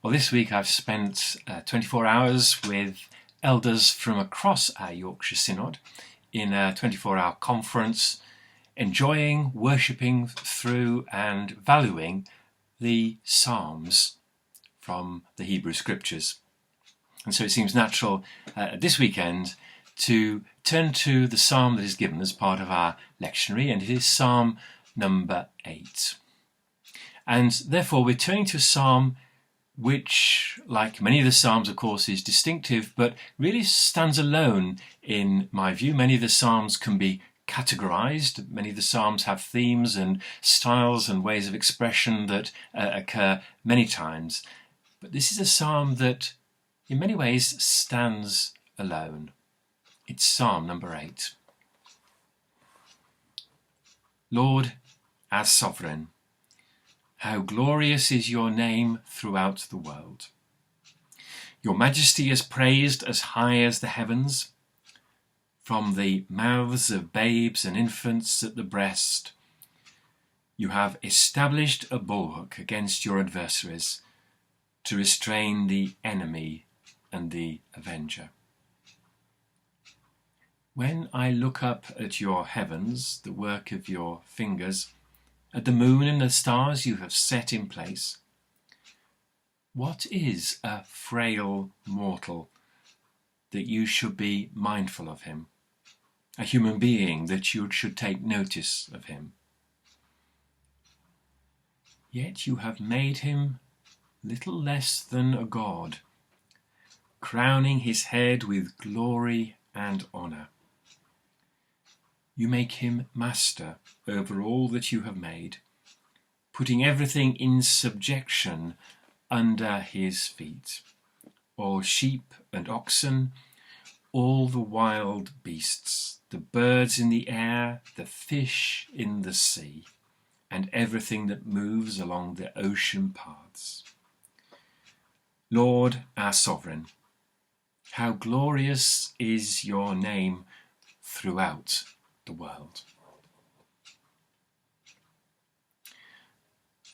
Well, this week I've spent 24 hours with elders from across our Yorkshire Synod in a 24-hour conference, enjoying, worshipping through and valuing the Psalms from the Hebrew Scriptures. And so it seems natural this weekend to turn to the psalm that is given as part of our lectionary, and it is Psalm number 8. And therefore we're turning to a psalm which, like many of the psalms, of course, is distinctive, but really stands alone in my view. Many of the psalms can be categorized. Many of the psalms have themes and styles and ways of expression that occur many times. But this is a psalm that in many ways stands alone. It's Psalm number 8. Lord, our sovereign, how glorious is your name throughout the world. Your majesty is praised as high as the heavens. From the mouths of babes and infants at the breast, you have established a bulwark against your adversaries to restrain the enemy and the avenger. When I look up at your heavens, the work of your fingers, at the moon and the stars you have set in place, what is a frail mortal that you should be mindful of him? A human being that you should take notice of him? Yet you have made him little less than a god, crowning his head with glory and honour. You make him master over all that you have made, putting everything in subjection under his feet, all sheep and oxen, all the wild beasts, the birds in the air, the fish in the sea, and everything that moves along the ocean paths. Lord, our sovereign, how glorious is your name throughout the world.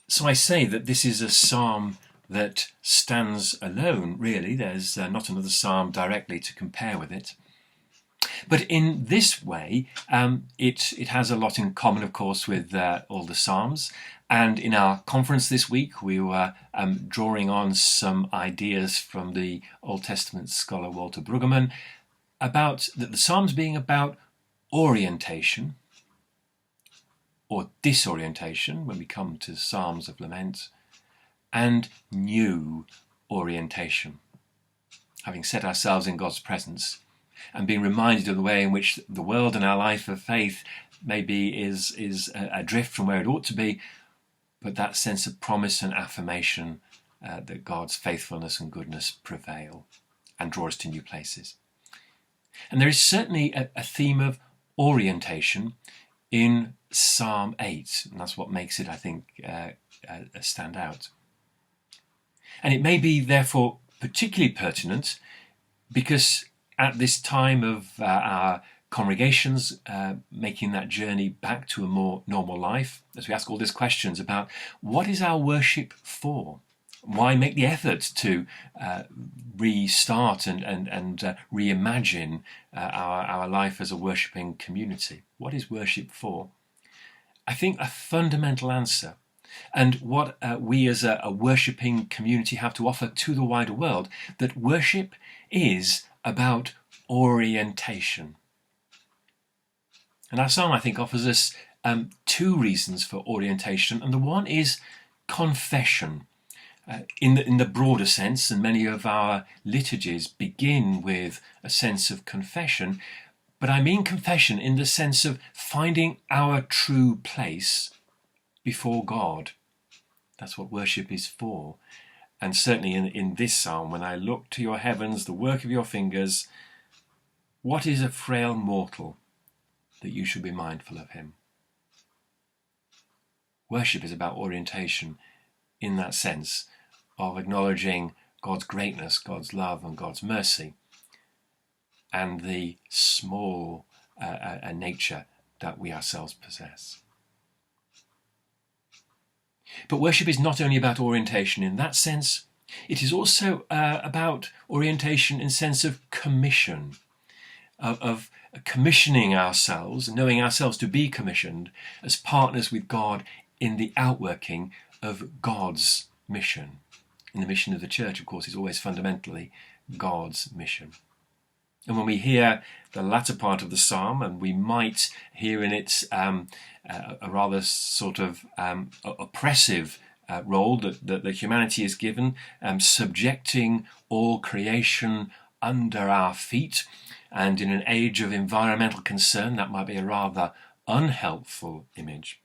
So I say that this is a psalm that stands alone, really. There's not another psalm directly to compare with it. But in this way, it has a lot in common, of course, with all the psalms. And in our conference this week, we were drawing on some ideas from the Old Testament scholar Walter Brueggemann about the psalms being about orientation or disorientation when we come to Psalms of Lament, and new orientation. Having set ourselves in God's presence and being reminded of the way in which the world and our life of faith maybe is adrift from where it ought to be, but that sense of promise and affirmation that God's faithfulness and goodness prevail and draw us to new places. And there is certainly a theme of orientation in Psalm 8, and that's what makes it, I think, stand out. And it may be, therefore, particularly pertinent because at this time of our congregations making that journey back to a more normal life, as we ask all these questions about what is our worship for? Why make the effort to restart and reimagine our life as a worshipping community? What is worship for? I think a fundamental answer, and what we as a worshipping community have to offer to the wider world, that worship is about orientation. And our psalm, I think, offers us two reasons for orientation, and the one is confession. In the broader sense, and many of our liturgies begin with a sense of confession, but I mean confession in the sense of finding our true place before God. That's what worship is for. And certainly in this psalm, when I look to your heavens, the work of your fingers, what is a frail mortal that you should be mindful of him? Worship is about orientation in that sense of acknowledging God's greatness, God's love and God's mercy, and the small nature that we ourselves possess. But worship is not only about orientation in that sense, It is also about orientation in sense of commission, of commissioning ourselves, knowing ourselves to be commissioned as partners with God in the outworking of God's mission. And the mission of the church, of course, is always fundamentally God's mission. And when we hear the latter part of the psalm, and we might hear in it a rather sort of oppressive role that humanity is given, subjecting all creation under our feet, and in an age of environmental concern, that might be a rather unhelpful image.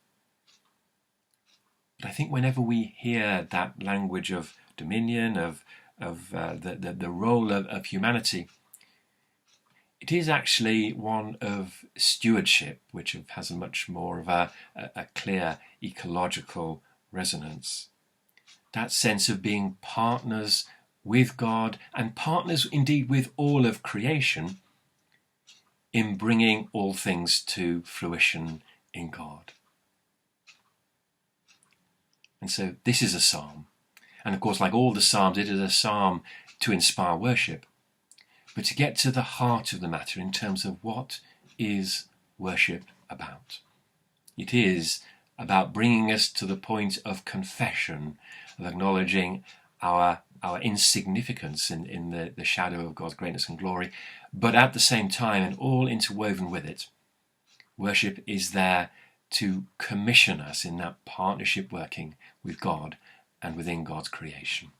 But I think whenever we hear that language of dominion, of the role of humanity, it is actually one of stewardship, which has a much more of a clear ecological resonance. That sense of being partners with God, and partners indeed with all of creation, in bringing all things to fruition in God. And so this is a psalm. And of course, like all the psalms, it is a psalm to inspire worship, but to get to the heart of the matter in terms of what is worship about. It is about bringing us to the point of confession, of acknowledging our insignificance in the shadow of God's greatness and glory, but at the same time, and all interwoven with it, worship is there to commission us in that partnership working with God and within God's creation.